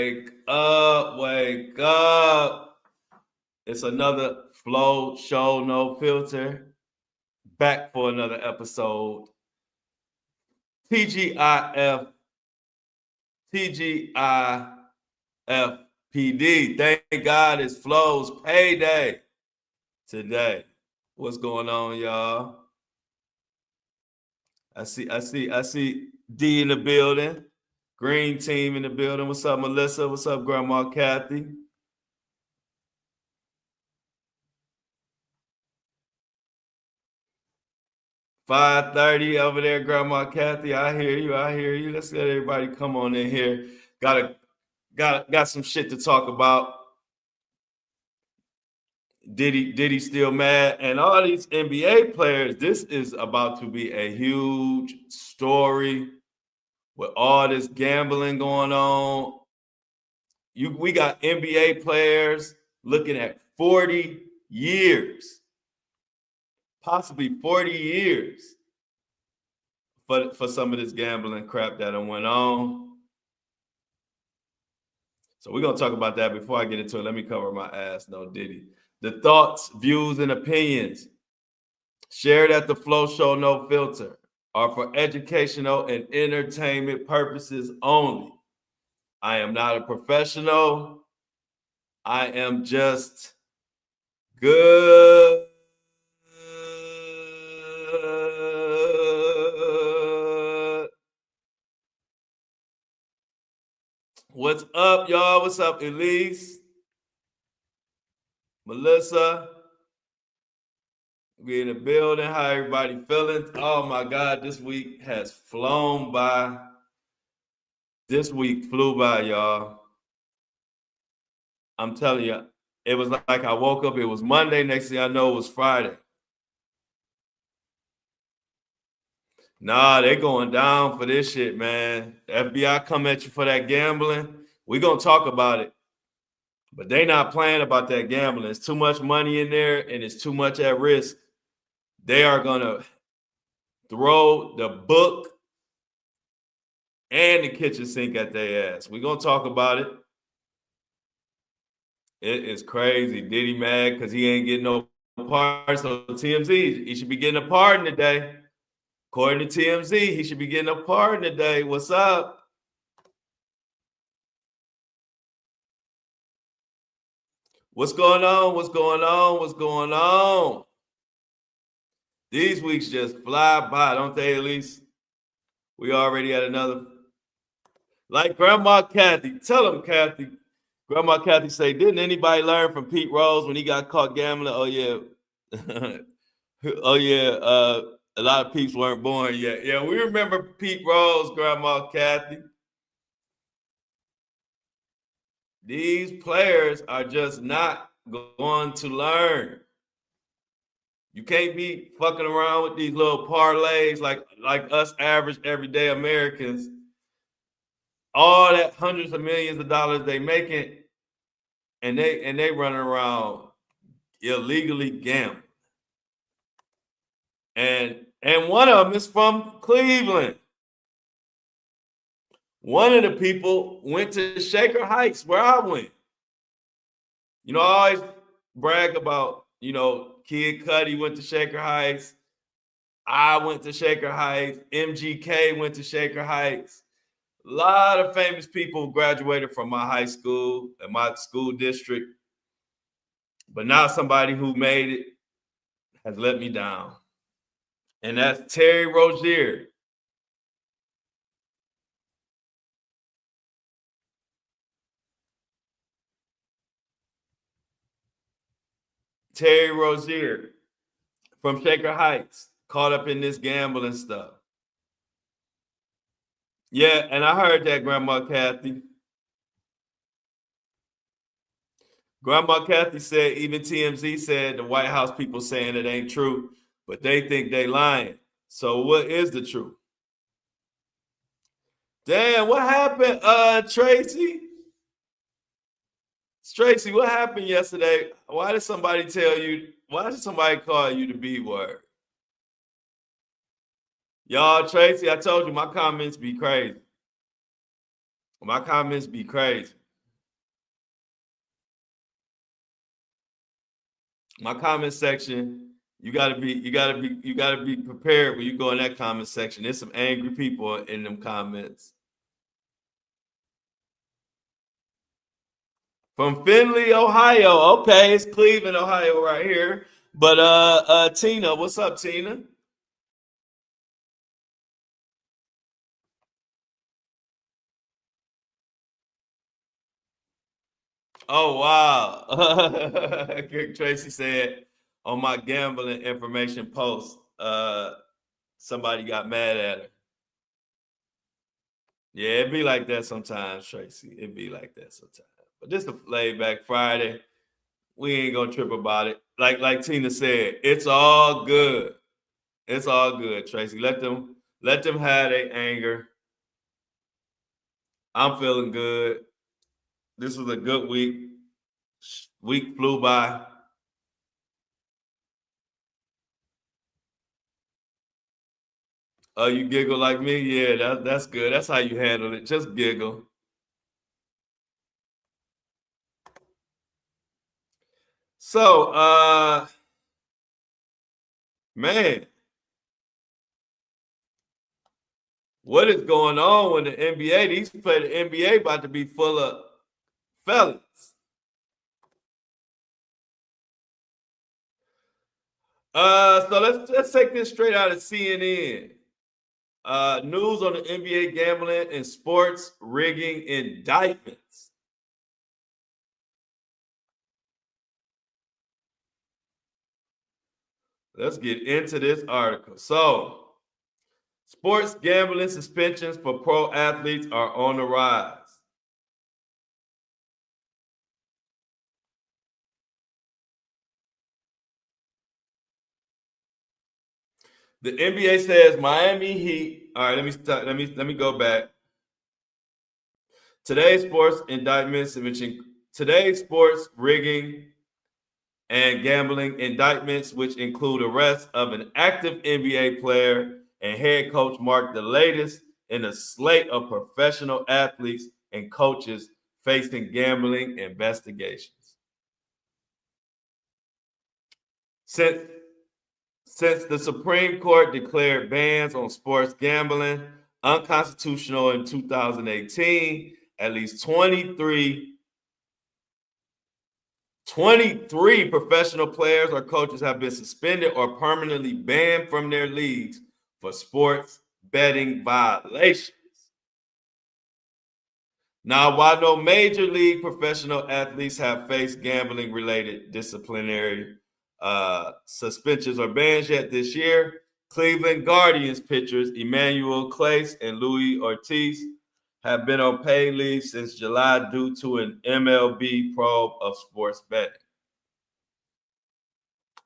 Wake up, wake up. It's another Flow Show, No Filter. Back for another episode. TGIF, TGIFPD. Thank God it's Flow's payday today. What's going on, y'all? I see D in the building. Green team in the building. What's up, Melissa? What's up, Grandma Kathy? $5:30 over there, Grandma Kathy. I hear you. I hear you. Let's let everybody come on in here. Got some shit to talk about. Diddy still mad, and all these NBA players. This is about to be a huge story with all this gambling going on. We got NBA players looking at 40 years, possibly 40 years for some of this gambling crap that went on. So we're going to talk about that. Before I get into it, let me cover my ass. No Diddy. The thoughts, views, and opinions shared at the Flow Show No Filter are for educational and entertainment purposes only. I am not a professional. I am just good. What's up, y'all? What's up, Elise? Melissa? We in the building. How everybody feeling? Oh my God, this week has flown by. This week flew by, y'all. I'm telling you, it was like I woke up, it was Monday, next thing I know, it was Friday. Nah, they going down for this shit, man. The FBI come at you for that gambling. We gonna talk about it. But they not playing about that gambling. It's too much money in there and it's too much at risk. They are gonna throw the book and the kitchen sink at their ass. We're gonna talk about it. It is crazy. Diddy mad because he ain't getting no pardon. So TMZ, he should be getting a pardon today. According to TMZ, he should be getting a pardon today. What's up? What's going on? What's going on? What's going on? These weeks just fly by, don't they, Elise? We already had another. Like Grandma Kathy. Tell them, Kathy. Grandma Kathy say, didn't anybody learn from Pete Rose when he got caught gambling? Oh, yeah. Oh, yeah. A lot of peeps weren't born yet. Yeah, we remember Pete Rose, Grandma Kathy. These players are just not going to learn. You can't be fucking around with these little parlays like us average everyday Americans. All that hundreds of millions of dollars they making, and they running around illegally gambling. And one of them is from Cleveland. One of the people went to Shaker Heights, where I went. You know, I always brag about, Kid Cudi went to Shaker Heights. I went to Shaker Heights. MGK went to Shaker Heights. A lot of famous people graduated from my high school and my school district. But now somebody who made it has let me down. And that's Terry Rozier. Terry Rozier from Shaker Heights, caught up in this gambling stuff. Yeah, and I heard that, Grandma Kathy. Grandma Kathy said, even TMZ said the White House people saying it ain't true, but they think they lying. So what is the truth? Damn, what happened, Tracy? Tracy, what happened yesterday? Why did somebody call you the B word? Y'all, Tracy, I told you my comments be crazy. My comments be crazy. My comment section, you gotta be prepared when you go in that comment section. There's some angry people in them comments. From Findlay, Ohio. Okay, it's Cleveland, Ohio, right here. But Tina, what's up, Tina? Oh wow. Tracy said on my gambling information post, somebody got mad at her. Yeah, it be like that sometimes, Tracy. It be like that sometimes. But this is a laid back Friday. We ain't gonna trip about it. Like Tina said, it's all good. It's all good, Tracy. Let them have their anger. I'm feeling good. This was a good week. Week flew by. Oh, you giggle like me? Yeah, that's good. That's how you handle it. Just giggle. So, man, what is going on with the NBA? These play the NBA about to be full of fellas. So let's take this straight out of CNN. News on the NBA gambling and sports rigging indictments. Let's get into this article. So, sports gambling suspensions for pro athletes are on the rise. The NBA says Miami Heat. All right, let me go back. Today's sports indictments, today's sports rigging and gambling indictments, which include arrest of an active NBA player and head coach, mark the latest in a slate of professional athletes and coaches facing gambling investigations. Since Since the Supreme Court declared bans on sports gambling unconstitutional in 2018, at least 23 professional players or coaches have been suspended or permanently banned from their leagues for sports betting violations. Now, while no major league professional athletes have faced gambling related disciplinary suspensions or bans yet this year, Cleveland Guardians pitchers Emmanuel Clace and Louis Ortiz have been on paid leave since July due to an MLB probe of sports betting.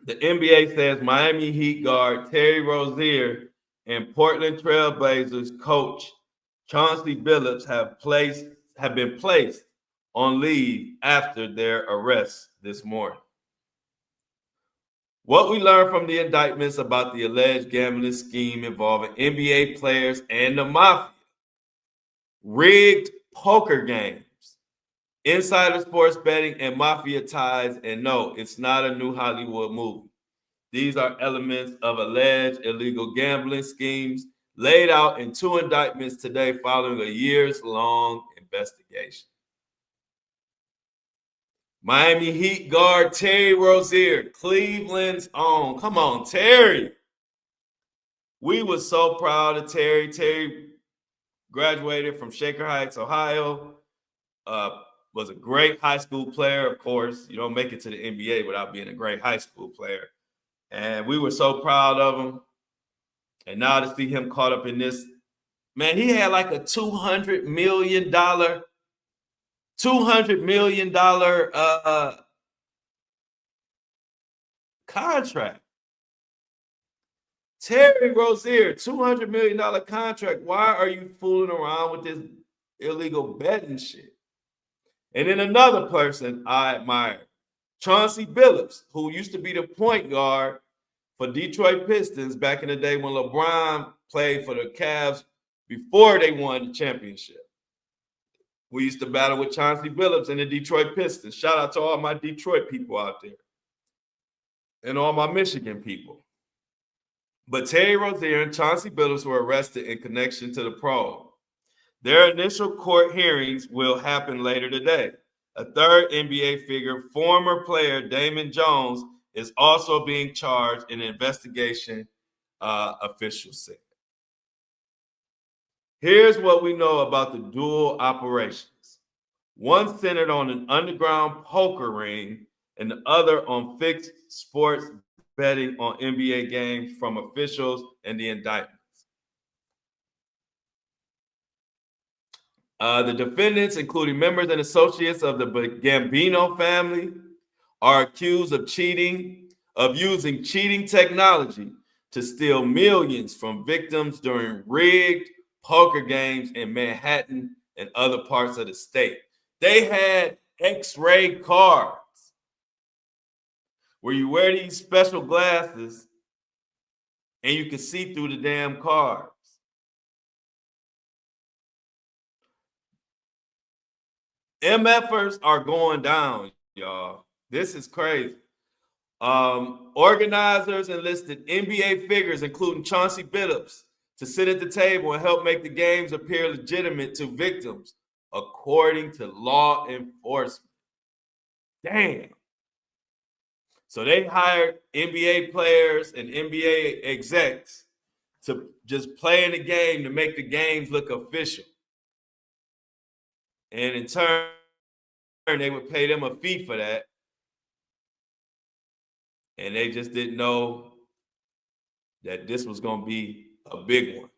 The NBA says Miami Heat guard Terry Rozier and Portland Trail Blazers coach Chauncey Billups have been placed on leave after their arrest this morning. What we learned from the indictments about the alleged gambling scheme involving NBA players and the mafia, rigged poker games, insider sports betting, and mafia ties. And no, it's not a new Hollywood movie. These are elements of alleged illegal gambling schemes laid out in two indictments today following a years-long investigation. Miami Heat guard Terry Rozier, Cleveland's own. Come on, Terry. We were so proud of Terry. Terry graduated from Shaker Heights, Ohio. Was a great high school player, of course. You don't make it to the NBA without being a great high school player. And we were so proud of him. And now to see him caught up in this, man, he had like a $200 million contract. Terry Rozier, $200 million contract. Why are you fooling around with this illegal betting shit? And then another person I admire, Chauncey Billups, who used to be the point guard for Detroit Pistons back in the day when LeBron played for the Cavs before they won the championship. We used to battle with Chauncey Billups and the Detroit Pistons. Shout out to all my Detroit people out there. and all my Michigan people. But Terry Rozier and Chauncey Billups were arrested in connection to the probe. Their initial court hearings will happen later today. A third NBA figure, former player Damon Jones, is also being charged in an investigation, officials said. Here's what we know about the dual operations. One centered on an underground poker ring and the other on fixed sports betting on NBA games from officials and the indictments. The defendants, including members and associates of the Gambino family, are accused of using cheating technology to steal millions from victims during rigged poker games in Manhattan and other parts of the state. They had X-ray cards where you wear these special glasses and you can see through the damn cards. MFers are going down, y'all. This is crazy. Organizers enlisted NBA figures, including Chauncey Billups, to sit at the table and help make the games appear legitimate to victims, according to law enforcement. Damn. So they hired NBA players and NBA execs to just play in the game to make the games look official. And in turn, they would pay them a fee for that. And they just didn't know that this was going to be a big one.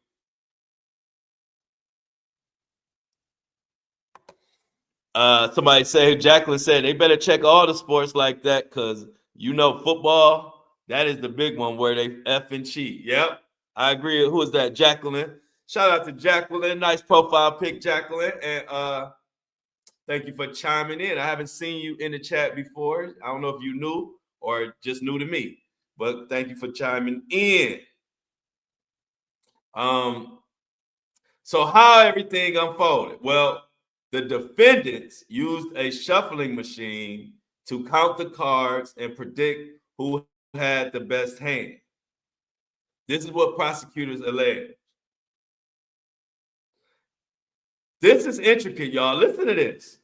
Somebody said, Jacqueline said, they better check all the sports like that because, football, that is the big one where they F and cheat. Yep, I agree. Who is that? Jacqueline. Shout out to Jacqueline. Nice profile pic, Jacqueline. And thank you for chiming in. I haven't seen you in the chat before. I don't know if you knew or just new to me, but thank you for chiming in. So how everything unfolded? Well, the defendants used a shuffling machine to count the cards and predict who had the best hand. This is what prosecutors allege. This is intricate, y'all. Listen to this.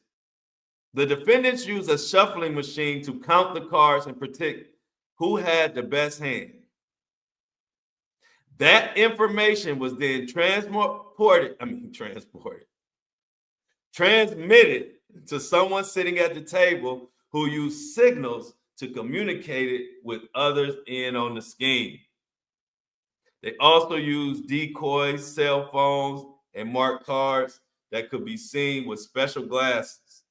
The defendants used a shuffling machine to count the cards and predict who had the best hand. That information was then transmitted to someone sitting at the table who used signals to communicate it with others in on the scheme. They also used decoys, cell phones, and marked cards that could be seen with special glasses.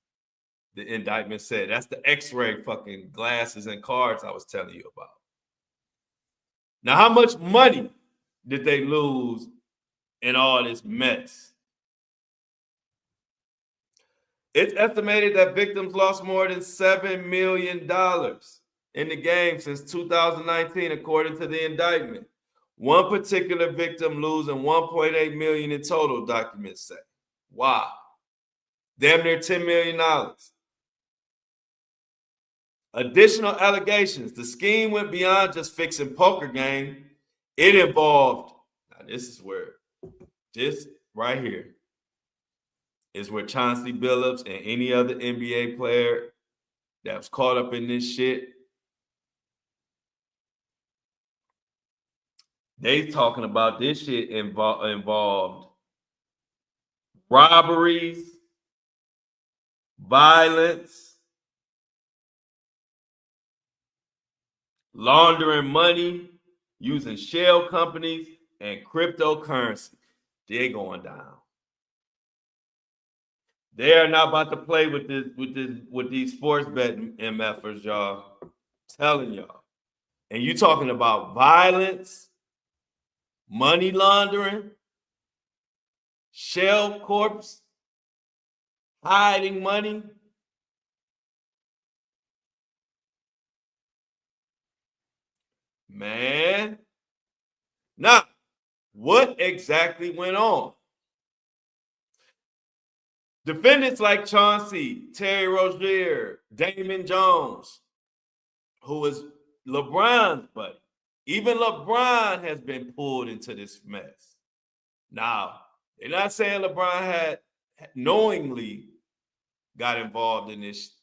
The indictment said that's the X-ray fucking glasses and cards I was telling you about. Now, how much money did they lose in all this mess? It's estimated that victims lost more than $7 million in the game since 2019, according to the indictment. One particular victim losing $1.8 million in total, documents say. Wow. Damn near $10 million. Additional allegations. The scheme went beyond just fixing poker game. It involved, now this right here is where Chauncey Billups and any other NBA player that was caught up in this shit, they talking about this shit involved robberies, violence, laundering money, using shell companies, and cryptocurrency. They're going down. They are not about to play with these sports betting MFers, y'all. I'm telling y'all. And you talking about violence, money laundering, shell corps, hiding money. Man. Now, what exactly went on? Defendants like Chauncey, Terry Rozier, Damon Jones, who was LeBron's buddy. Even LeBron has been pulled into this mess. Now, they're not saying LeBron had knowingly got involved in this.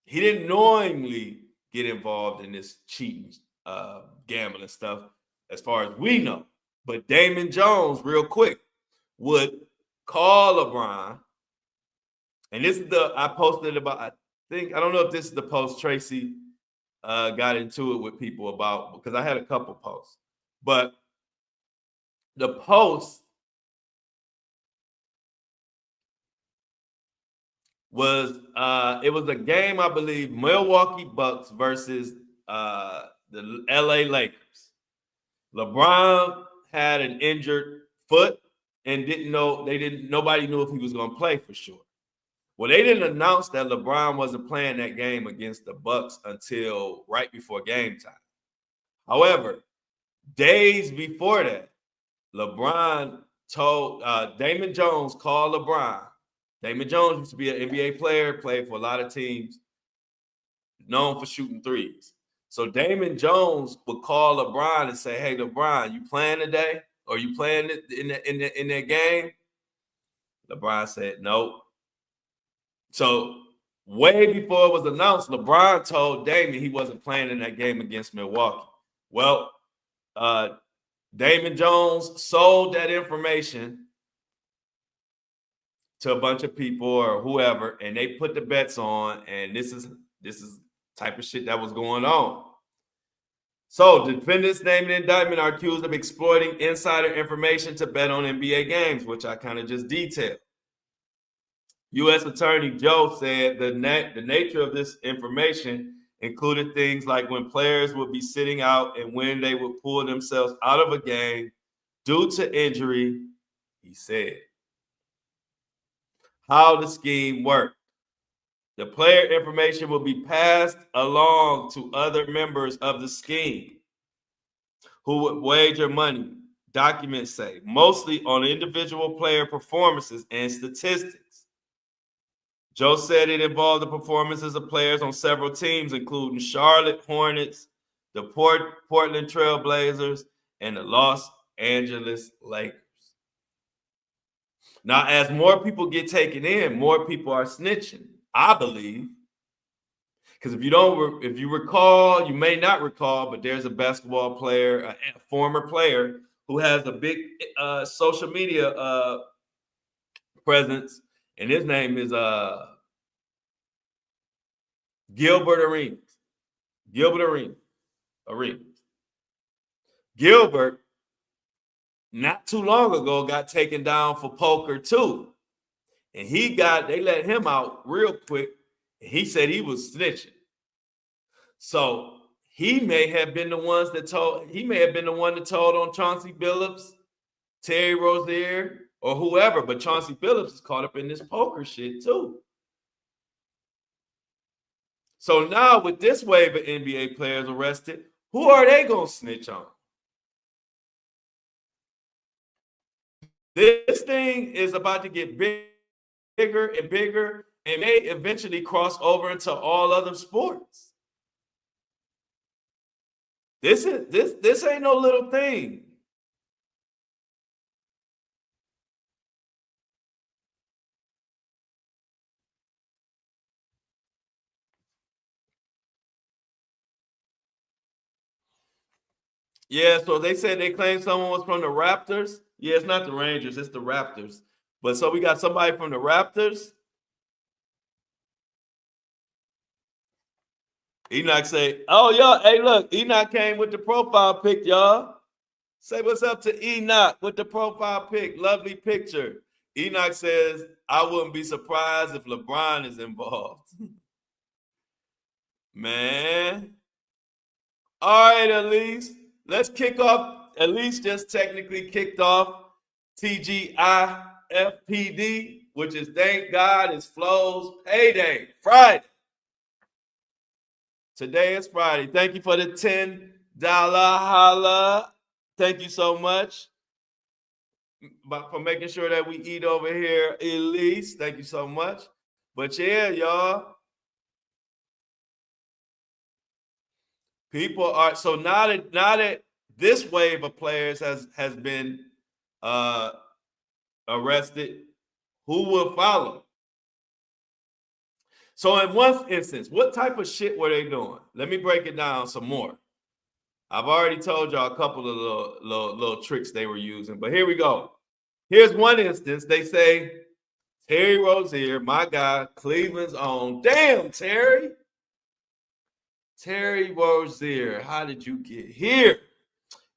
He didn't knowingly get involved in this cheating, gambling stuff, as far as we know. But Damon Jones, real quick, would call LeBron, and this is I posted about. I don't know if this is the post Tracy got into it with people about, because I had a couple posts, but the post was it was a game, I believe, Milwaukee Bucks versus the LA Lakers. LeBron had an injured foot and nobody knew if he was going to play for sure. Well, they didn't announce that LeBron wasn't playing that game against the Bucks until right before game time. However, days before that, LeBron told Damon Jones called LeBron. Damon Jones used to be an NBA player, played for a lot of teams, known for shooting threes. So Damon Jones would call LeBron and say, "Hey, LeBron, you playing today? Or you playing in that game?" LeBron said, "Nope." So way before it was announced, LeBron told Damon he wasn't playing in that game against Milwaukee. Well, Damon Jones sold that information to a bunch of people or whoever, and they put the bets on, and this is type of shit that was going on. So the defendants named in the indictment are accused of exploiting insider information to bet on NBA games, which I kind of just detailed. U.S. Attorney Joe said the nature of this information included things like when players would be sitting out and when they would pull themselves out of a game due to injury. He said how the scheme worked. The player information will be passed along to other members of the scheme who would wager money, documents say, mostly on individual player performances and statistics. Joe said it involved the performances of players on several teams, including Charlotte Hornets, the Portland Trail Blazers, and the Los Angeles Lakers. Now, as more people get taken in, more people are snitching, I believe. Because if you recall, you may not recall, but there's a basketball player, a former player, who has a big social media presence, and his name is Gilbert Arenas. Gilbert, not too long ago, got taken down for poker too. And they let him out real quick. And he said he was snitching. So he may have been the one that told on Chauncey Billups, Terry Rozier, or whoever. But Chauncey Billups is caught up in this poker shit too. So now with this wave of NBA players arrested, who are they going to snitch on? This thing is about to get bigger and bigger and may eventually cross over into all other sports. This ain't no little thing. Yeah, so they said they claimed someone was from the Raptors. Yeah, it's not the Rangers, it's the Raptors. But so we got somebody from the Raptors. Enoch say, "Oh, y'all, hey, look, Enoch came with the profile pic, y'all. Say what's up to Enoch with the profile pic. Lovely picture." Enoch says, "I wouldn't be surprised if LeBron is involved." Man. All right, Elise. Let's kick off. Elise just technically kicked off TGIFPD, which is thank God it's Flo's payday, Friday. Today is Friday. Thank you for the $10 holla. Thank you so much for making sure that we eat over here, Elise. Thank you so much. But yeah, y'all. People are so now that this wave of players has been uh, arrested, who will follow? So in one instance, what type of shit were they doing? Let me break it down some more. I've already told y'all a couple of little tricks they were using, but here we go. Here's one instance. They say Terry Rozier, my guy, Cleveland's own. Damn, Terry. Terry Rozier, how did you get here?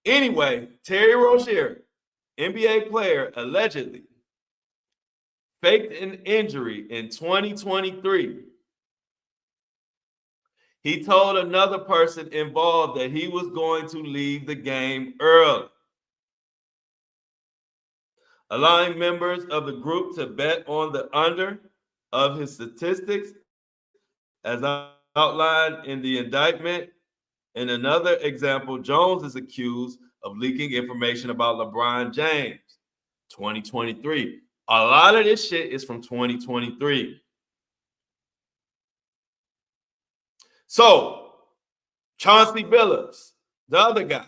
Anyway, Terry Rozier, NBA player, allegedly faked an injury in 2023. He told another person involved that he was going to leave the game early, allowing members of the group to bet on the under of his statistics as outlined in the indictment. In another example, Jones is accused of leaking information about LeBron James, 2023. A lot of this shit is from 2023. So, Chauncey Billups, the other guy.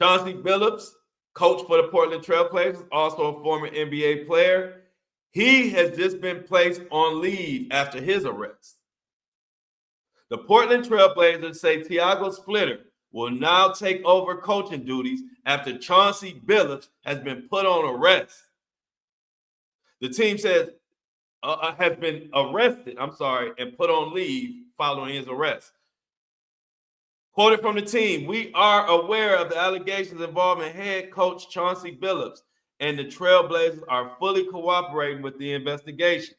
Chauncey Billups, coach for the Portland Trailblazers, also a former NBA player. He has just been placed on leave after his arrest. The Portland Trailblazers say Tiago Splitter will now take over coaching duties after Chauncey Billups has been put on arrest. The team says has been arrested, and put on leave following his arrest. Quoted from the team, we are aware of the allegations involving head coach Chauncey Billups, and the Trailblazers are fully cooperating with the investigation.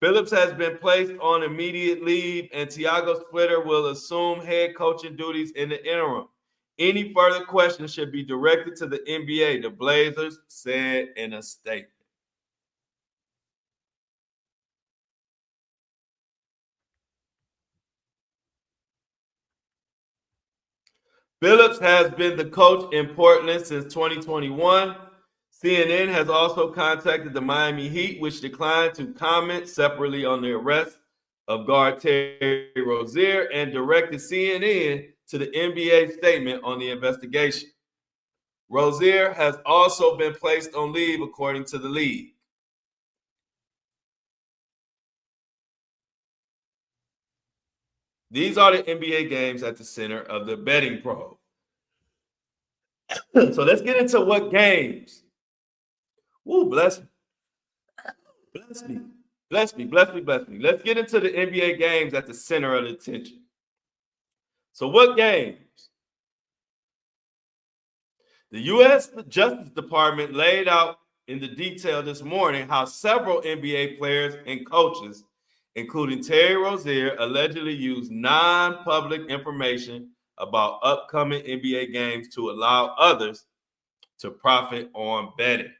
Billups has been placed on immediate leave, and Tiago Splitter will assume head coaching duties in the interim. Any further questions should be directed to the NBA, the Blazers said in a statement. Billups has been the coach in Portland since 2021. CNN has also contacted the Miami Heat, which declined to comment separately on the arrest of guard Terry Rozier and directed CNN to the NBA statement on the investigation. Rozier has also been placed on leave, according to the league. These are the NBA games at the center of the betting probe. So let's get into what games. Woo, bless me. Bless me. Bless me. Bless me. Bless me. Let's get into the NBA games at the center of the attention. So, what games? The U.S. Justice Department laid out in the detail this morning how several NBA players and coaches, including Terry Rozier, allegedly used non-public information about upcoming NBA games to allow others to profit on betting.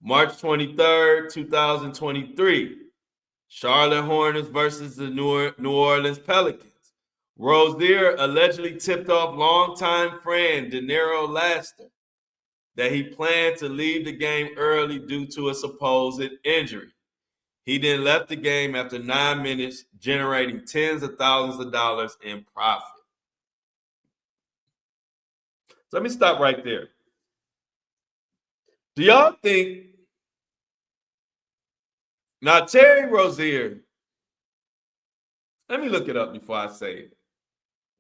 March 23rd, 2023, Charlotte Hornets versus the New Orleans Pelicans. Rozier allegedly tipped off longtime friend De Niro Laster that he planned to leave the game early due to a supposed injury. He then left the game after 9 minutes, generating tens of thousands of dollars in profit. So let me stop right there. Do y'all think now Terry Rozier, let me look it up before I say it.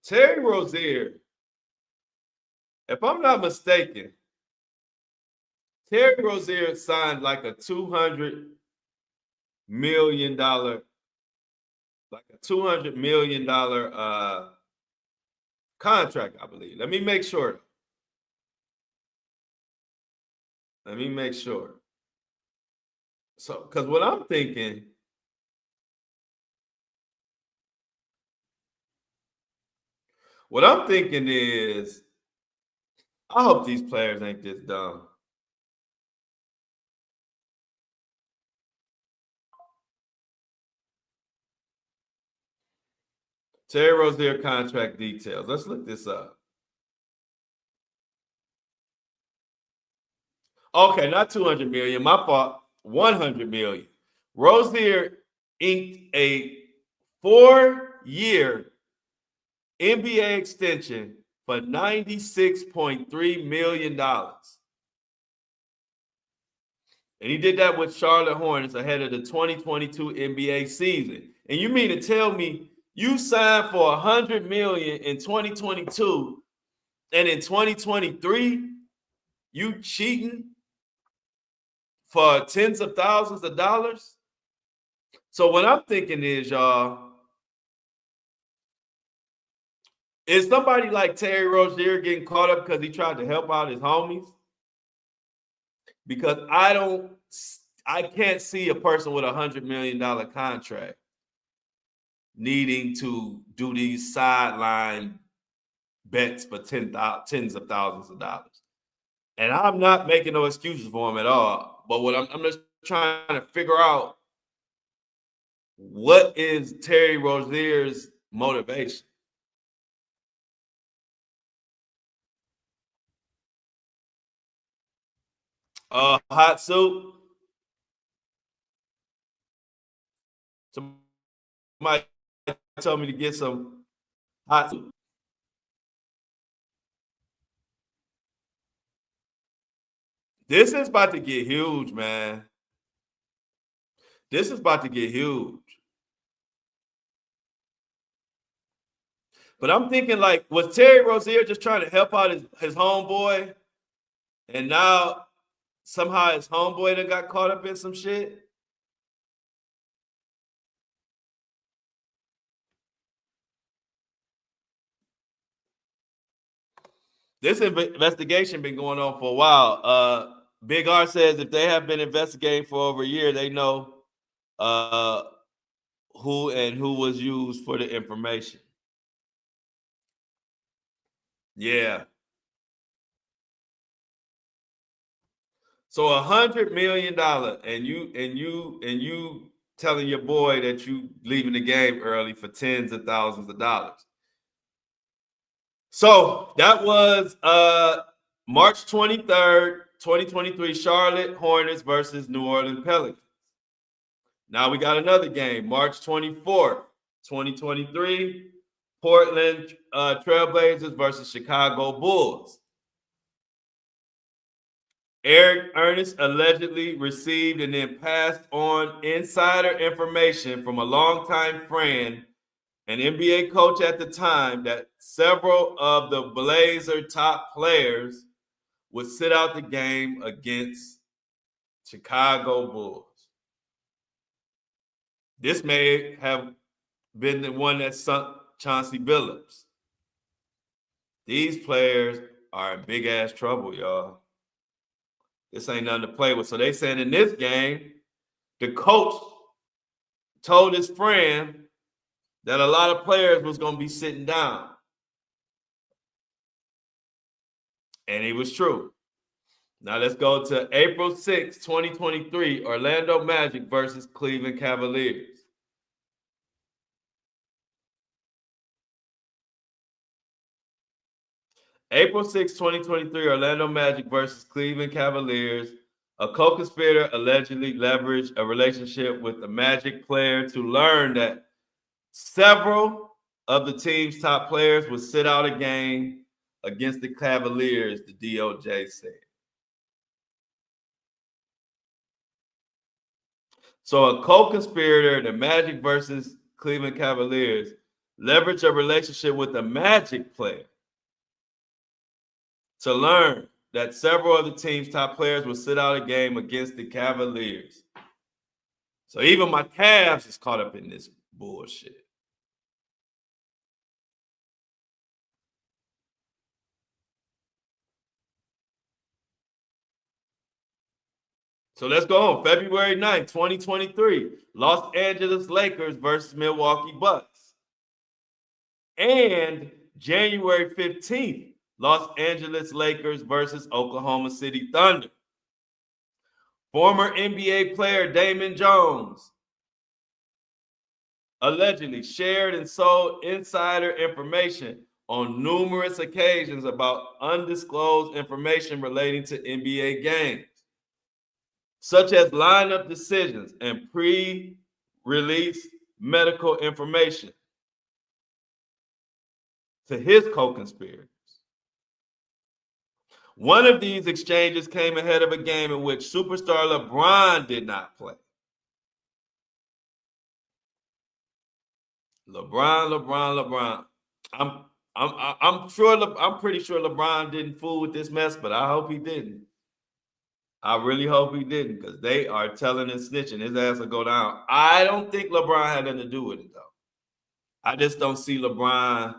Terry Rozier, if I'm not mistaken, Terry Rozier signed like a $200 million, contract, I believe. Let me make sure. So, because what I'm thinking is, I hope these players ain't this dumb. Terry Rozier contract details. Let's look this up. Okay, not 200 million. My fault. 100 million. Rozier inked a 4-year NBA extension for $96.3 million. And he did that with Charlotte Hornets ahead of the 2022 NBA season. And you mean to tell me you signed for $100 million in 2022, and in 2023 you cheating for tens of thousands of dollars? So what I'm thinking is, y'all, is somebody like Terry Rozier getting caught up because he tried to help out his homies? Because I can't see a person with $100 million contract needing to do these sideline bets for tens of thousands of dollars. And I'm not making no excuses for him at all. But what I'm just trying to figure out, what is Terry Rozier's motivation? Hot soup. Somebody told me to get some hot soup. This is about to get huge, man. This is about to get huge. But I'm thinking, like, was Terry Rozier just trying to help out his homeboy? And now somehow his homeboy done got caught up in some shit? This investigation been going on for a while. Big R says if they have been investigating for over a year, they know who was used for the information. Yeah. So $100 million, and you telling your boy that you leaving the game early for tens of thousands of dollars. So that was March 23rd, 2023, Charlotte Hornets versus New Orleans Pelicans. Now we got another game, March 24th, 2023, Portland Trailblazers versus Chicago Bulls. Eric Ernest allegedly received and then passed on insider information from a longtime friend, an NBA coach at the time, that several of the Blazer top players would sit out the game against Chicago Bulls. This may have been the one that sunk Chauncey Billups. These players are in big ass trouble, y'all. This ain't nothing to play with. So they saying in this game, the coach told his friend that a lot of players was going to be sitting down. And it was true. Now let's go to April 6, 2023, Orlando Magic versus Cleveland Cavaliers. April 6, 2023, Orlando Magic versus Cleveland Cavaliers. A co-conspirator allegedly leveraged a relationship with a Magic player to learn that several of the team's top players would sit out a game against the Cavaliers, the DOJ said. So a co-conspirator, the Magic versus Cleveland Cavaliers, leveraged a relationship with a Magic player to learn that several of the team's top players would sit out a game against the Cavaliers. So even my Cavs is caught up in this bullshit. So let's go on. February 9th, 2023, Los Angeles Lakers versus Milwaukee Bucks. And January 15th, Los Angeles Lakers versus Oklahoma City Thunder. Former NBA player Damon Jones allegedly shared and sold insider information on numerous occasions about undisclosed information relating to NBA games, such as lineup decisions and pre-release medical information to his co-conspirators. One of these exchanges came ahead of a game in which superstar LeBron did not play. LeBron. I'm pretty sure LeBron didn't fool with this mess, but I hope he didn't. I really hope he didn't, because they are telling and snitching. His ass will go down. I don't think LeBron had nothing to do with it, though. I just don't see LeBron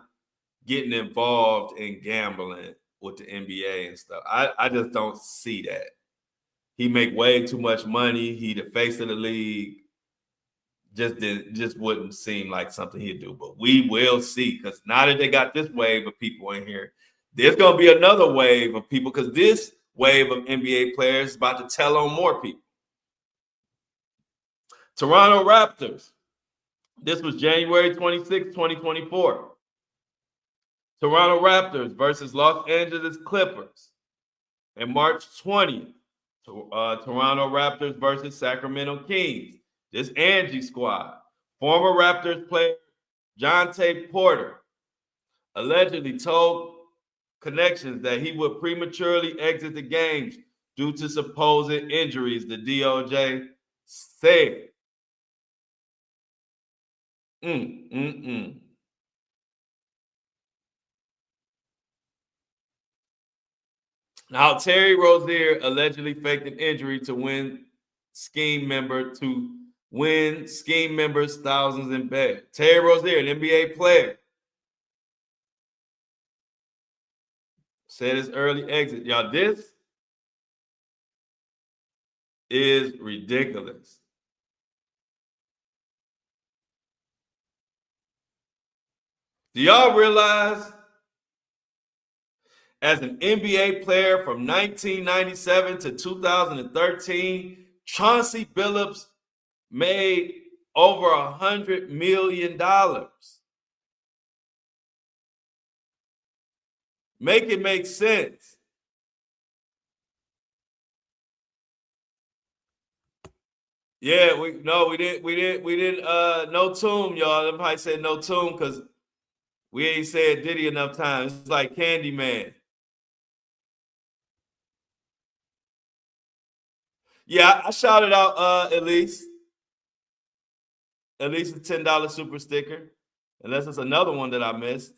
getting involved in gambling with the NBA and stuff. I just don't see that. He make way too much money. He the face of the league. Just wouldn't seem like something he'd do. But we will see, because now that they got this wave of people in here, there's gonna be another wave of people, because this wave of NBA players is about to tell on more people. Toronto Raptors. This was January 26, 2024. Toronto Raptors versus Los Angeles Clippers. And March 20th, Toronto Raptors versus Sacramento Kings. This Angie squad. Former Raptors player Jonte Porter allegedly told connections that he would prematurely exit the games due to supposed injuries, the DOJ said. Now, Terry Rozier allegedly faked an injury to win scheme members thousands in bet. Terry Rozier, an NBA player, said his early exit. Y'all, this is ridiculous. Do y'all realize, as an NBA player from 1997 to 2013, Chauncey Billups made over $100 million. Make it make sense. Yeah, we didn't no tomb, y'all. Them probably said no tomb because we ain't said Diddy enough times. It's like Candyman. Yeah, I shouted out at least a $10 super sticker. Unless it's another one that I missed.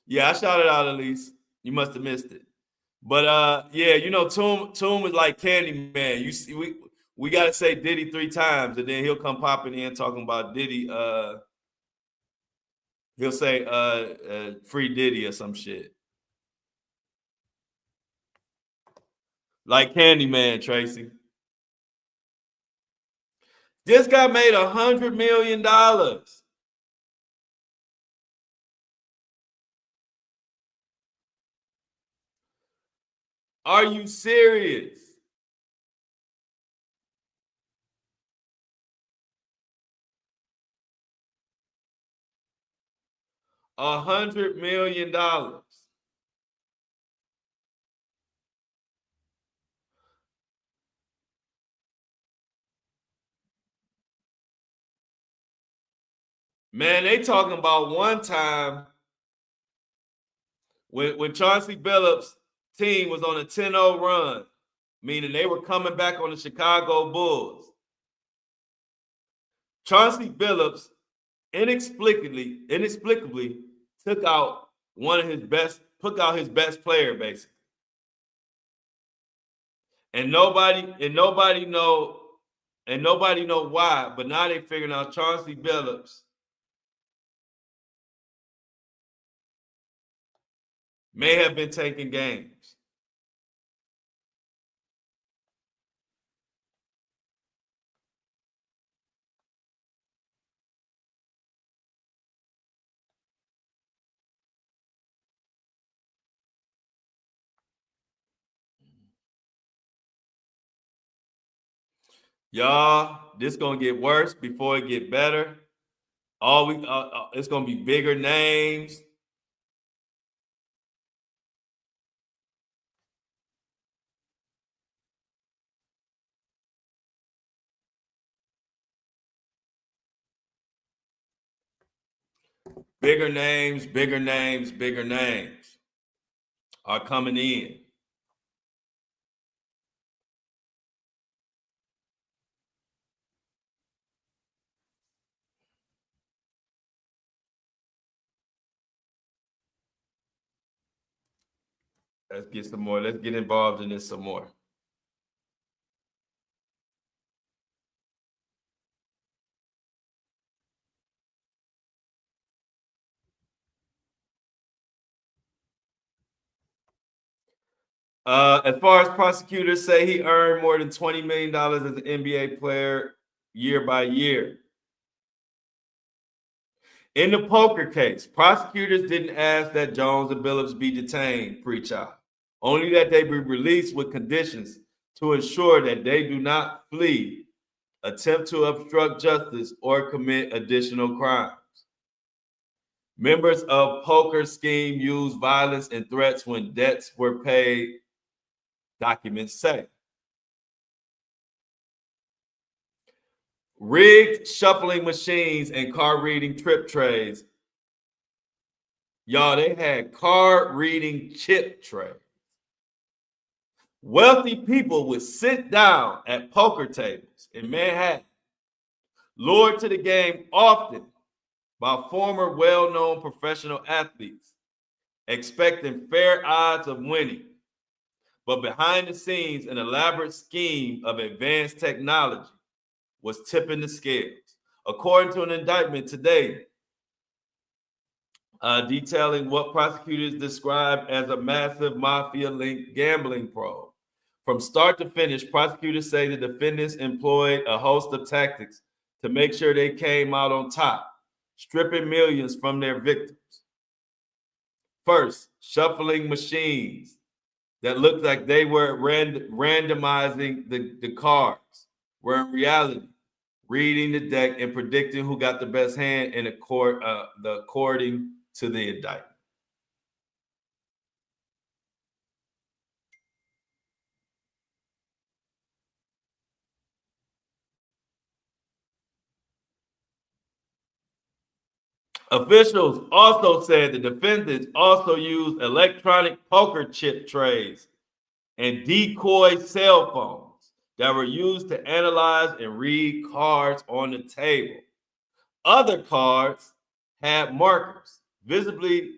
Yeah, I shouted out at least. You must have missed it. But yeah, you know, Toom is like Candyman. You see, we gotta say Diddy 3 times, and then he'll come popping in talking about Diddy. He'll say free Diddy or some shit. Like Candyman, Tracy. This guy made $100 million. Are you serious? $100 million. Man, they talking about one time when Chauncey Billups' team was on a 10-0 run, meaning they were coming back on the Chicago Bulls. Chauncey Billups inexplicably took out his best player, basically. And nobody know why, but now they figuring out Chauncey Billups may have been taking games. Y'all, this gonna get worse before it get better. It's gonna be bigger names. bigger names are coming in. Let's get some more. Let's get involved in this some more. As far as prosecutors say, he earned more than $20 million as an NBA player year by year. In the poker case, prosecutors didn't ask that Jones and Billups be detained pre-trial, only that they be released with conditions to ensure that they do not flee, attempt to obstruct justice, or commit additional crimes. Members of poker scheme used violence and threats when debts were paid, documents say. Rigged shuffling machines and card reading trip trays. Y'all, they had card reading chip trays. Wealthy people would sit down at poker tables in Manhattan, lured to the game often by former well-known professional athletes, expecting fair odds of winning. But behind the scenes, an elaborate scheme of advanced technology was tipping the scales. According to an indictment today, detailing what prosecutors described as a massive mafia-linked gambling probe. From start to finish, prosecutors say the defendants employed a host of tactics to make sure they came out on top, stripping millions from their victims. First, shuffling machines that looked like they were randomizing the cards, were in reality reading the deck and predicting who got the best hand in according to the indictment. Officials also said the defendants also used electronic poker chip trays and decoy cell phones that were used to analyze and read cards on the table. Other cards had markers, visibly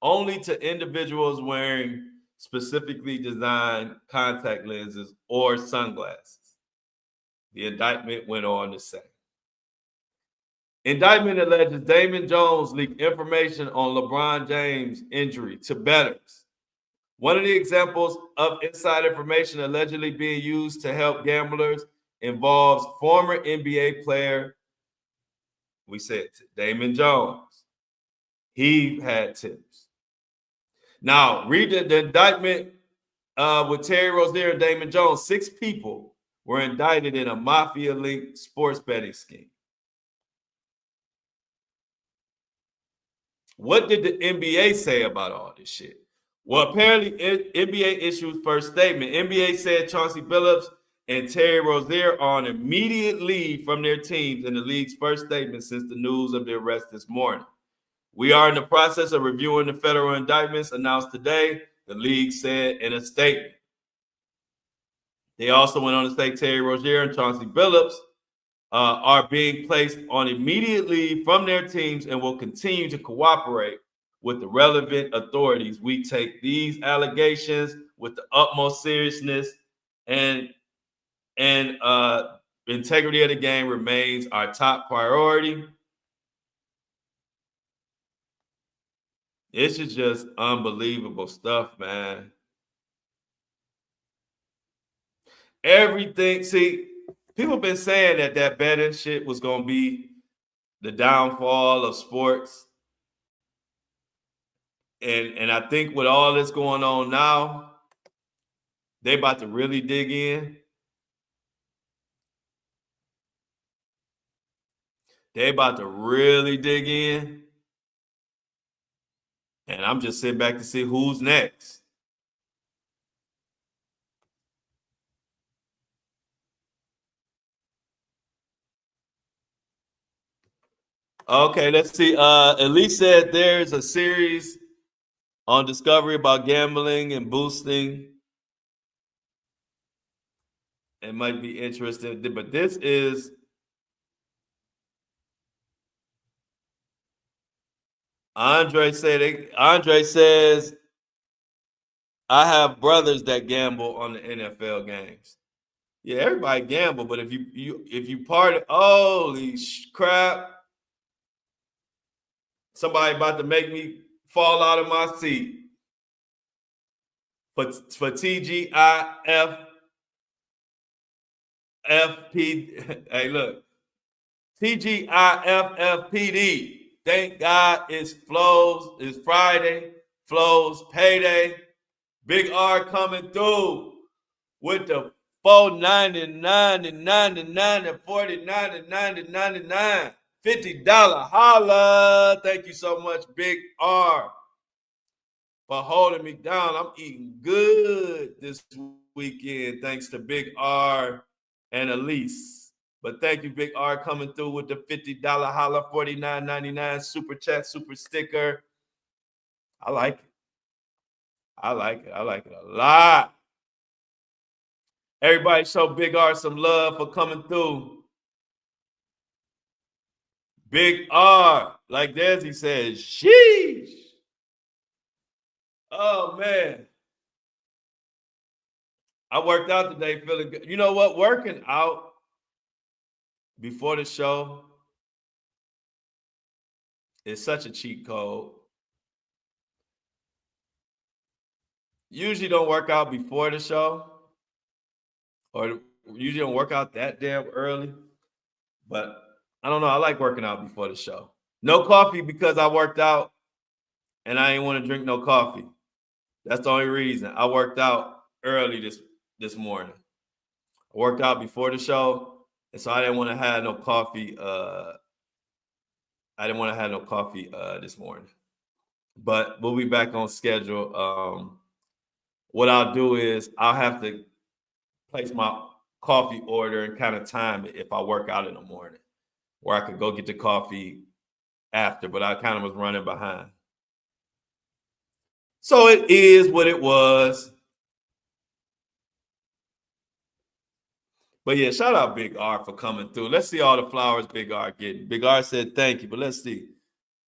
only to individuals wearing specifically designed contact lenses or sunglasses. The indictment went on to say. Indictment alleges Damon Jones leaked information on LeBron James' injury to bettors. One of the examples of inside information allegedly being used to help gamblers involves former NBA player, we said Damon Jones. He had tips. Now, read the indictment with Terry Rozier and Damon Jones. 6 people were indicted in a mafia-linked sports betting scheme. What did the NBA say about all this shit? Well, apparently, NBA issued first statement. NBA said Chauncey Billups and Terry Rozier are on immediate leave from their teams in the league's first statement since the news of their arrest this morning. We are in the process of reviewing the federal indictments announced today, the league said in a statement. They also went on to say Terry Rozier and Chauncey Billups are being placed on immediate leave from their teams and will continue to cooperate with the relevant authorities. We take these allegations with the utmost seriousness, and integrity of the game remains our top priority. This is just unbelievable stuff, man. Everything. See, people been saying that betting shit was gonna be the downfall of sports, and I think with all this going on now, they about to really dig in. They about to really dig in, and I'm just sitting back to see who's next. Okay, let's see. Elise said there's a series on Discovery about gambling and boosting. It might be interesting, but this is Andre says I have brothers that gamble on the NFL games. Yeah, everybody gamble, but if you party, holy crap! Somebody about to make me fall out of my seat for TGIF FP. Hey, look, TGIFFPD. Thank God it's Friday, flows payday. Big R coming through with the 4.99 and 99 and 49 and 99 $50 holla. Thank you so much, Big R, for holding me down. I'm eating good this weekend, thanks to Big R and Elise. But thank you, Big R, coming through with the $50 holla, $49.99 super chat, super sticker. I like it. I like it. I like it a lot. Everybody show Big R some love for coming through. Big R, like Desi says, sheesh. Oh man. I worked out today feeling good. You know what? Working out before the show is such a cheat code. Usually don't work out before the show, or usually don't work out that damn early. But I don't know. I like working out before the show. No coffee because I worked out and I didn't want to drink no coffee. That's the only reason. I worked out early this morning. I worked out before the show, and so I didn't want to have no coffee. I didn't want to have no coffee this morning. But we'll be back on schedule. What I'll do is I'll have to place my coffee order and kind of time it if I work out in the morning, where I could go get the coffee after. But I kind of was running behind. So it is what it was. But yeah, shout out Big R for coming through. Let's see all the flowers Big R getting. Big R said thank you, but let's see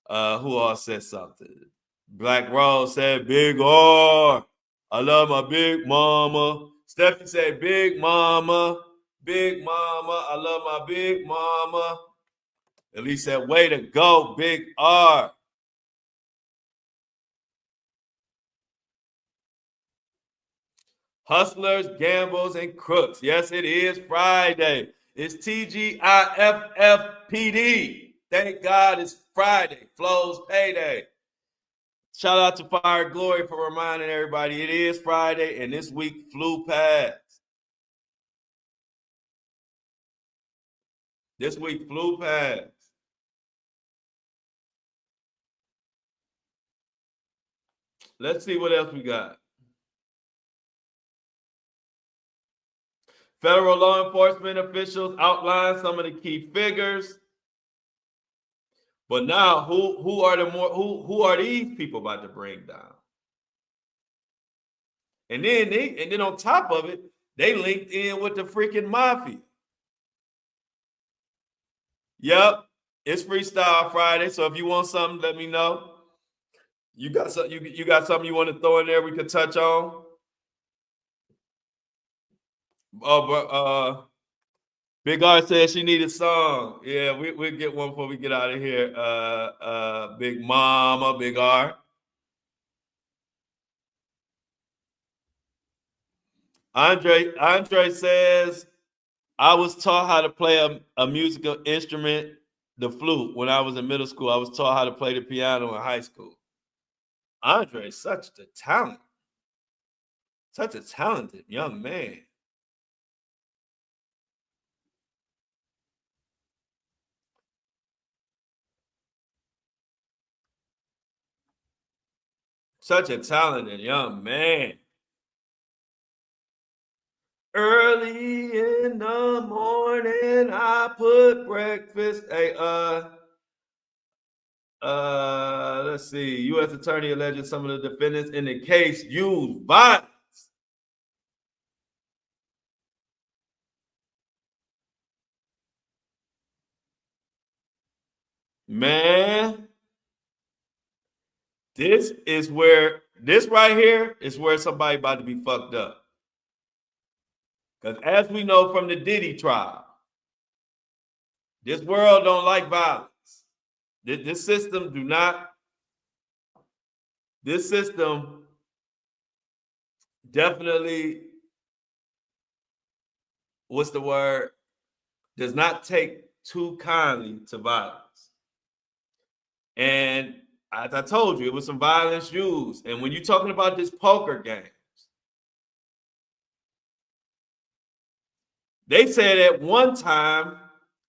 who all said something. Black Rose said Big R. I love my big mama. Stephanie said Big Mama. Big Mama. I love my big mama. Elise said, way to go, Big R. Hustlers, gambles, and crooks. Yes, it is Friday. It's TGIFFPD. Thank God it's Friday. Flows payday. Shout out to Fire Glory for reminding everybody it is Friday and this week flew past. This week flew past. Let's see what else we got. Federal law enforcement officials outline some of the key figures. But now, who are these people about to bring down? And then on top of it, they linked in with the freaking mafia. Yep, it's Freestyle Friday. So if you want something, let me know. You got something you want to throw in there we could touch on? Oh, but Big R said she needed a song. Yeah, we'll get one before we get out of here. Big Mama, Big R. Andre says, I was taught how to play a musical instrument, the flute, when I was in middle school. I was taught how to play the piano in high school. Andre is such a talented young man. Such a talented young man. Early in the morning, I put breakfast. Hey, Let's see. U.S. attorney alleges some of the defendants in the case used violence. Man, this right here is where somebody about to be fucked up. Because as we know from the Diddy trial, this world don't like violence. This system do not. This system definitely, what's the word? Does not take too kindly to violence. And as I told you, it was some violence used. And when you're talking about this poker game, they said at one time,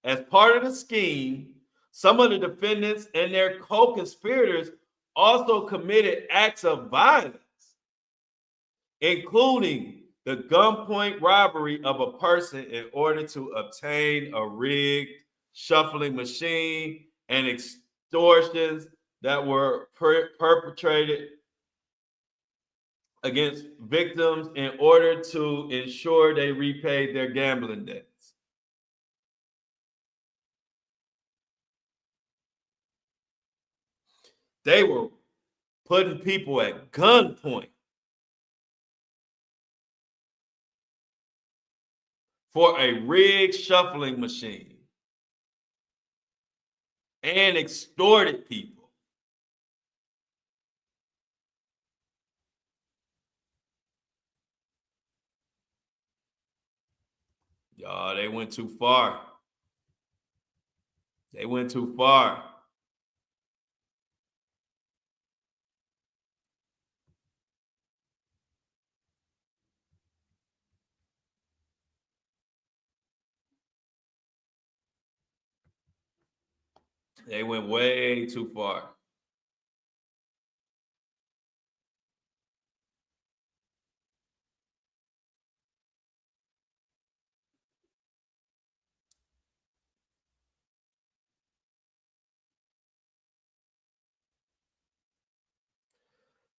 as part of the scheme, some of the defendants and their co-conspirators also committed acts of violence, including the gunpoint robbery of a person in order to obtain a rigged shuffling machine and extortions that were perpetrated against victims in order to ensure they repaid their gambling debts. They were putting people at gunpoint for a rigged shuffling machine and extorted people. Y'all, they went too far. They went too far. They went way too far.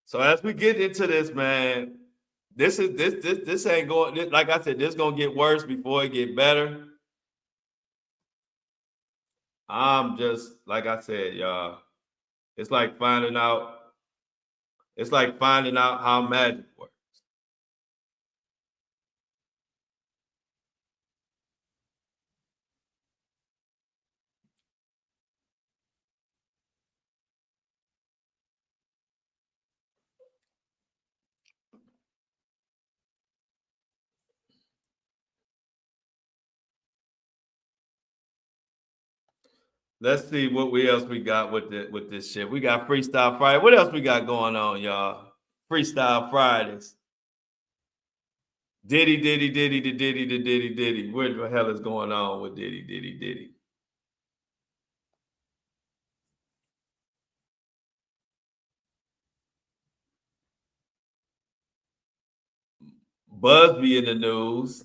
So as we get into this, man, this ain't going. Like I said, this gonna get worse before it get better. I'm just like I said, y'all. It's like finding out. It's like finding out how magic works. Let's see what else we got with this shit. We got Freestyle Friday. What else we got going on, y'all? Freestyle Fridays. Diddy, Diddy, Diddy, the Diddy, the Diddy, Diddy. What the hell is going on with Diddy, Diddy, Diddy? Busby in the news.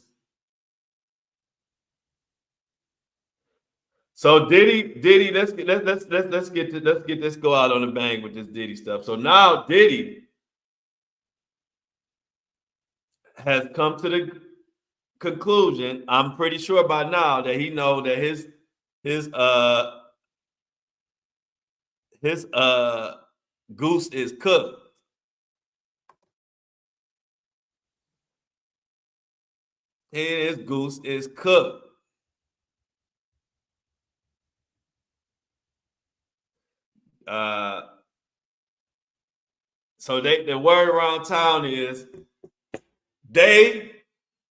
So Diddy, let's get this go out on the bang with this Diddy stuff. So now Diddy has come to the conclusion, I'm pretty sure by now, that he know that his goose is cooked. His goose is cooked. So the word around town is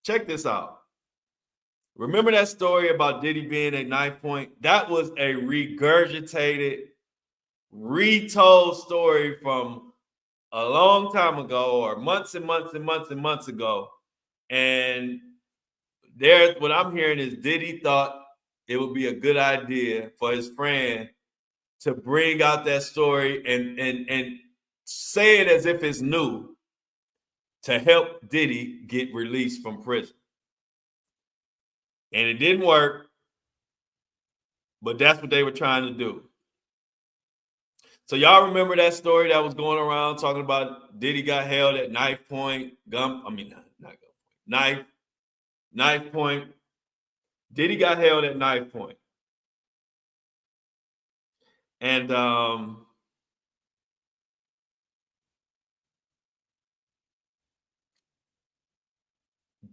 check this out. Remember that story about Diddy being at Knife Point? That was a regurgitated, retold story from a long time ago, or months and months and months and months ago. And what I'm hearing is Diddy thought it would be a good idea for his friend to bring out that story and say it as if it's new to help Diddy get released from prison. And it didn't work, but that's what they were trying to do. So y'all remember that story that was going around talking about Diddy got held at knife point, not gun, knife point. Diddy got held at knife point. And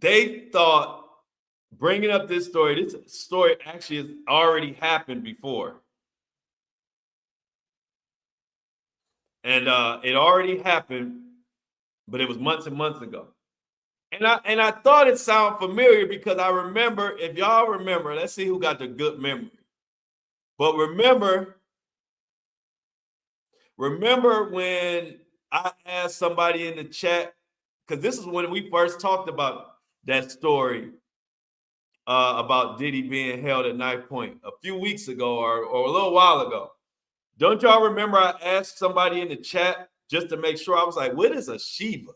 they thought bringing up this story actually has already happened before. And it already happened, but it was months and months ago. And I thought it sounded familiar because I remember, if y'all remember, let's see who got the good memory. But remember when I asked somebody in the chat, because this is when we first talked about that story about Diddy being held at knife point a few weeks ago or a little while ago. Don't y'all remember I asked somebody in the chat just to make sure? I was like, what is a Shiva?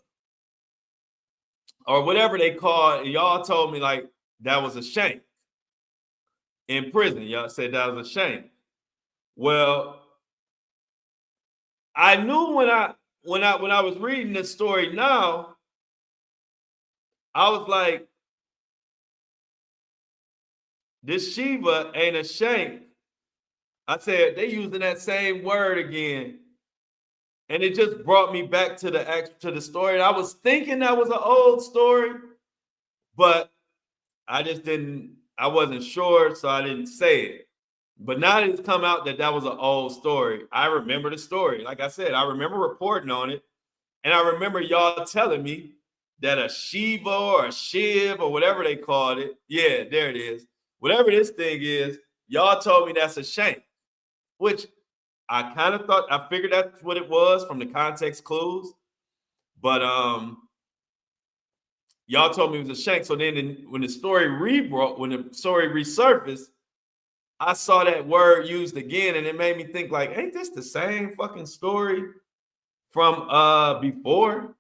Or whatever they call it. And y'all told me like that was a shank in prison. Y'all said that was a shank. Well, I knew when I was reading this story now, I was like, this Shiva ain't a shank. I said they using that same word again. And it just brought me back to the story. And I was thinking that was an old story, but I wasn't sure, so I didn't say it. But now that it's come out that was an old story, I remember the story. Like I said, I remember reporting on it. And I remember y'all telling me that a Shiva or a Shiv or whatever they called it, yeah, there it is. Whatever this thing is, y'all told me that's a shank, which I kind of thought, I figured that's what it was from the context clues. But y'all told me it was a shank. So then when the story resurfaced, I saw that word used again, and it made me think like, ain't this the same fucking story from before?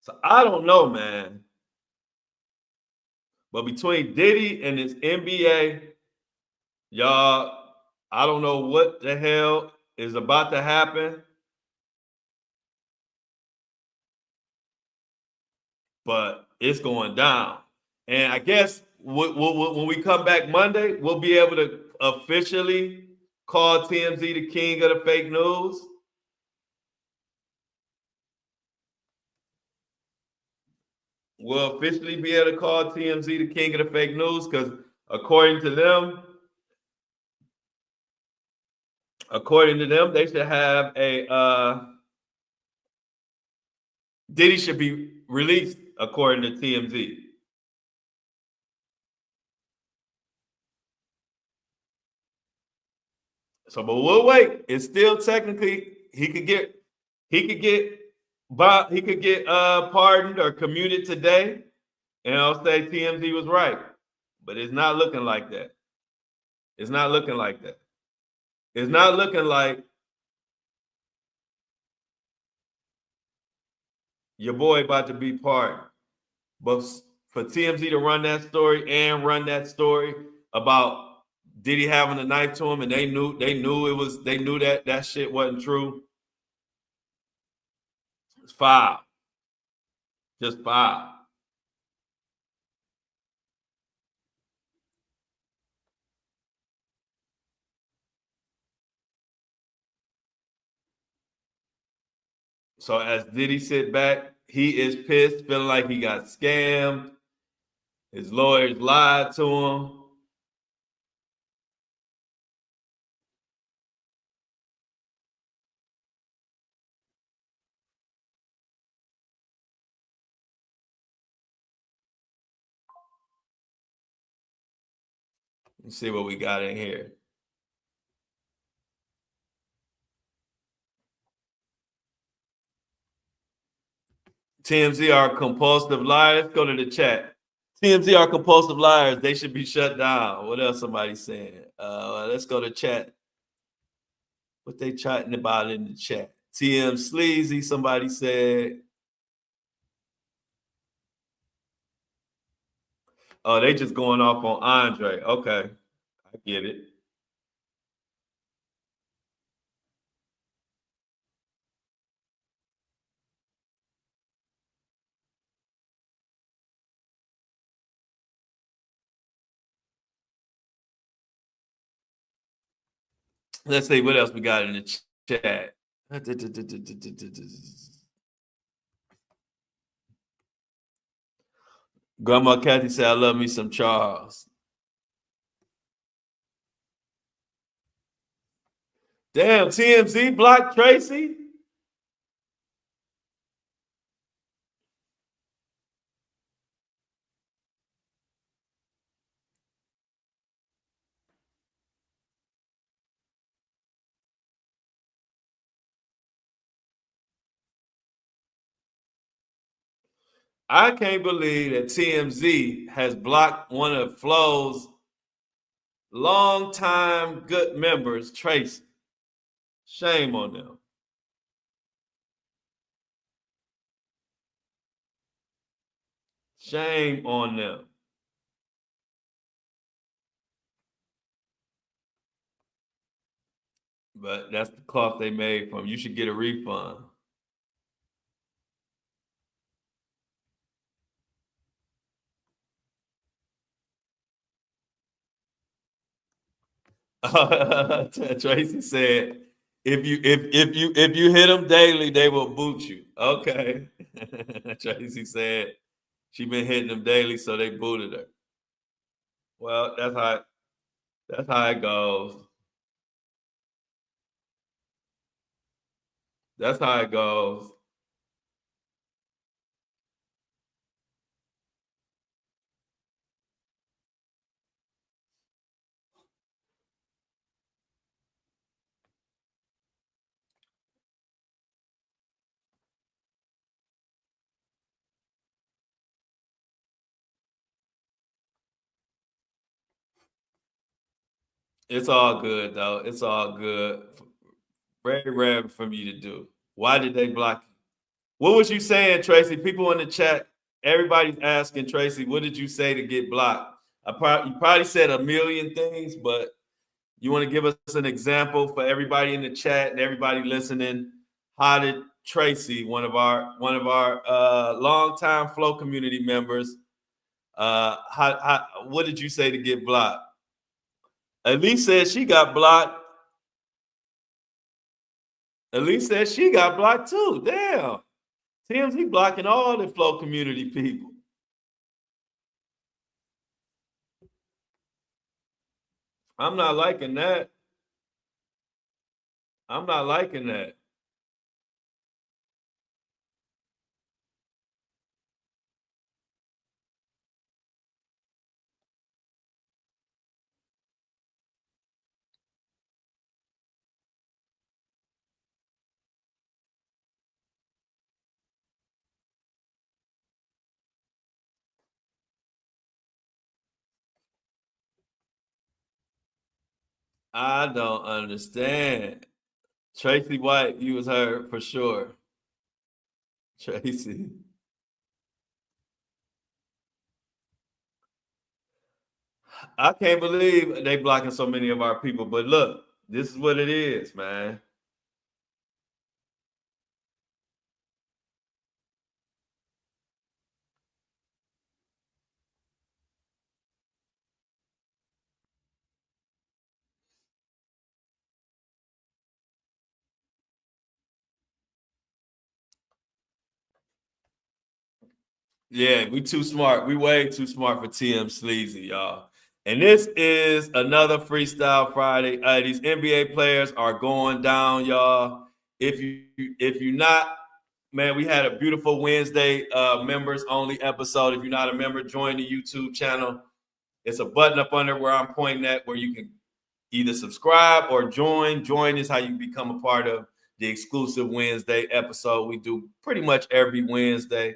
So I don't know, man. But between Diddy and his NBA, y'all, I don't know what the hell is about to happen. But it's going down. And I guess when we come back Monday, we'll be able to officially call TMZ the king of the fake news. We'll officially be able to call TMZ the king of the fake news because according to them, they should have Diddy should be released according to TMZ. So, but we'll wait. It's still technically he could get pardoned or commuted today, and I'll say TMZ was right. But it's not looking like that. It's not looking like that. It's not looking like your boy about to be pardoned. But for TMZ to run that story and run that story about Diddy having a knife to him, and they knew that shit wasn't true. It's foul. Just foul. So as Diddy sit back, he is pissed, feeling like he got scammed. His lawyers lied to him. Let's see what we got in here. TMZ are compulsive liars. Go to the chat. TMZ are compulsive liars. They should be shut down. What else somebody saying? Let's go to chat. What they chatting about in the chat? TM Sleazy, somebody said. Oh, they just going off on Andre. Okay, I get it. Let's see what else we got in the chat. Grandma Kathy said, I love me some Charles. Damn, TMZ blocked Tracy. I can't believe that TMZ has blocked one of Flo's longtime good members, Tracy. Shame on them. Shame on them. But that's the cloth they made from. You should get a refund. Tracy said, if you hit them daily, they will boot you. Okay. Tracy said she been hitting them daily, so they booted her. Well, that's how it goes. That's how it goes. It's all good though. It's all good. Very rare from you to do. Why did they block you? What was you saying, Tracy? People in the chat, everybody's asking Tracy, what did you say to get blocked? You probably said a million things, but you want to give us an example for everybody in the chat and everybody listening? How did Tracy, one of our longtime Flow community members, what did you say to get blocked? Elise said she got blocked. Elise said she got blocked too. Damn. TMZ blocking all the Flow community people. I'm not liking that. I'm not liking that. I don't understand. Tracy White, you was heard for sure. Tracy. I can't believe they blocking so many of our people. But look, this is what it is, man. Yeah, we too smart. We way too smart for TM Sleazy, y'all. And this is another Freestyle Friday. These NBA players are going down, y'all. If you're not, man, we had a beautiful Wednesday members only episode. If you're not a member, join the YouTube channel. It's a button up under where I'm pointing at where you can either subscribe or join. Join is how you become a part of the exclusive Wednesday episode we do pretty much every Wednesday.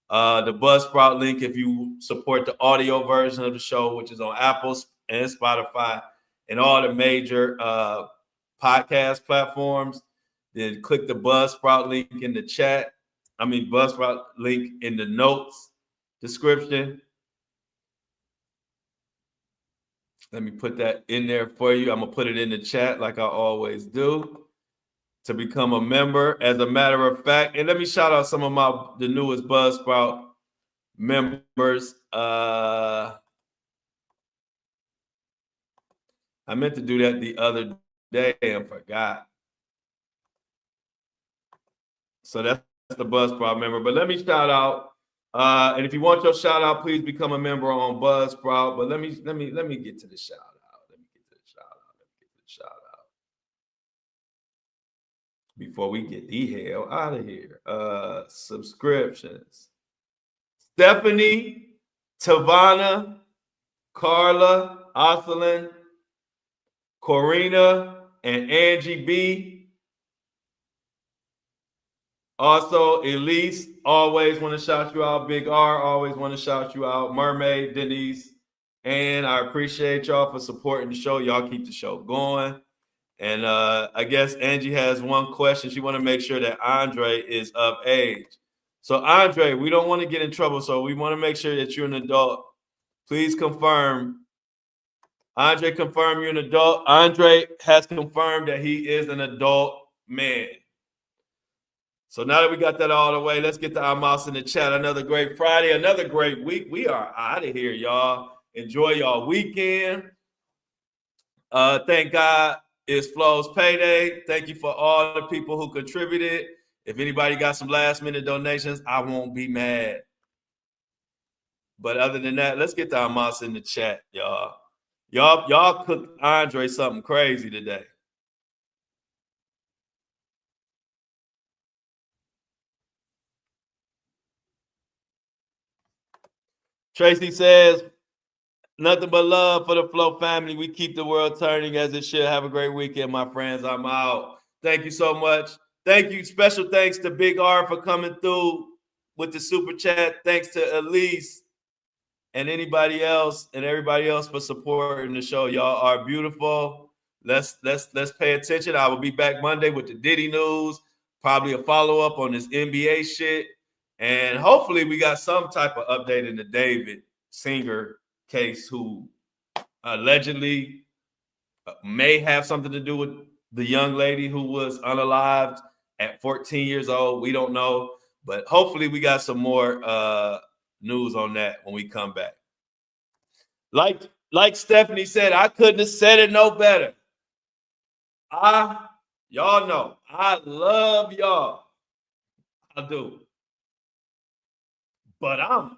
The Buzzsprout link if you support the audio version of the show, which is on Apple and Spotify and all the major podcast platforms, then click the Buzzsprout link in the chat. Buzzsprout link in the notes description. Let me put that in there for you. I'm going to put it in the chat like I always do to become a member. As a matter of fact, and let me shout out some of the newest Buzzsprout members. I meant to do that the other day and forgot. So that's the Buzzsprout member. But let me shout out. And if you want your shout out, please become a member on Buzzsprout. But let me get to the shout out. Let me get to the shout out. Before we get the hell out of here. Subscriptions. Stephanie, Tavana, Carla, Ocelyn, Corina, and Angie B. Also, Elise, always want to shout you out. Big R, always want to shout you out. Mermaid, Denise, and I appreciate y'all for supporting the show. Y'all keep the show going. And I guess Angie has one question. She want to make sure that Andre is of age. So Andre, we don't want to get in trouble, so we want to make sure that you're an adult. Please confirm. Andre, confirm you're an adult. Andre has confirmed that he is an adult man. So now that we got that all the way, let's get to our mouse in the chat. Another great Friday, another great week. We are out of here, y'all. Enjoy y'all weekend. Thank God it's Flo's payday. Thank you for all the people who contributed. If anybody got some last minute donations, I won't be mad. But other than that, let's get to our mouse in the chat, y'all. Y'all cooked Andre something crazy today. Tracy says, nothing but love for the Flow family. We keep the world turning as it should. Have a great weekend, my friends. I'm out. Thank you so much. Thank you. Special thanks to Big R for coming through with the super chat. Thanks to Elise and everybody else for supporting the show. Y'all are beautiful. Let's pay attention. I will be back Monday with the Diddy news, probably a follow-up on this NBA shit. And hopefully we got some type of update in the David Singer case, who allegedly may have something to do with the young lady who was unalived at 14 years old. We don't know, but hopefully we got some more news on that when we come back. Like Stephanie said, I couldn't have said it no better. Y'all know I love y'all. I do. But I'm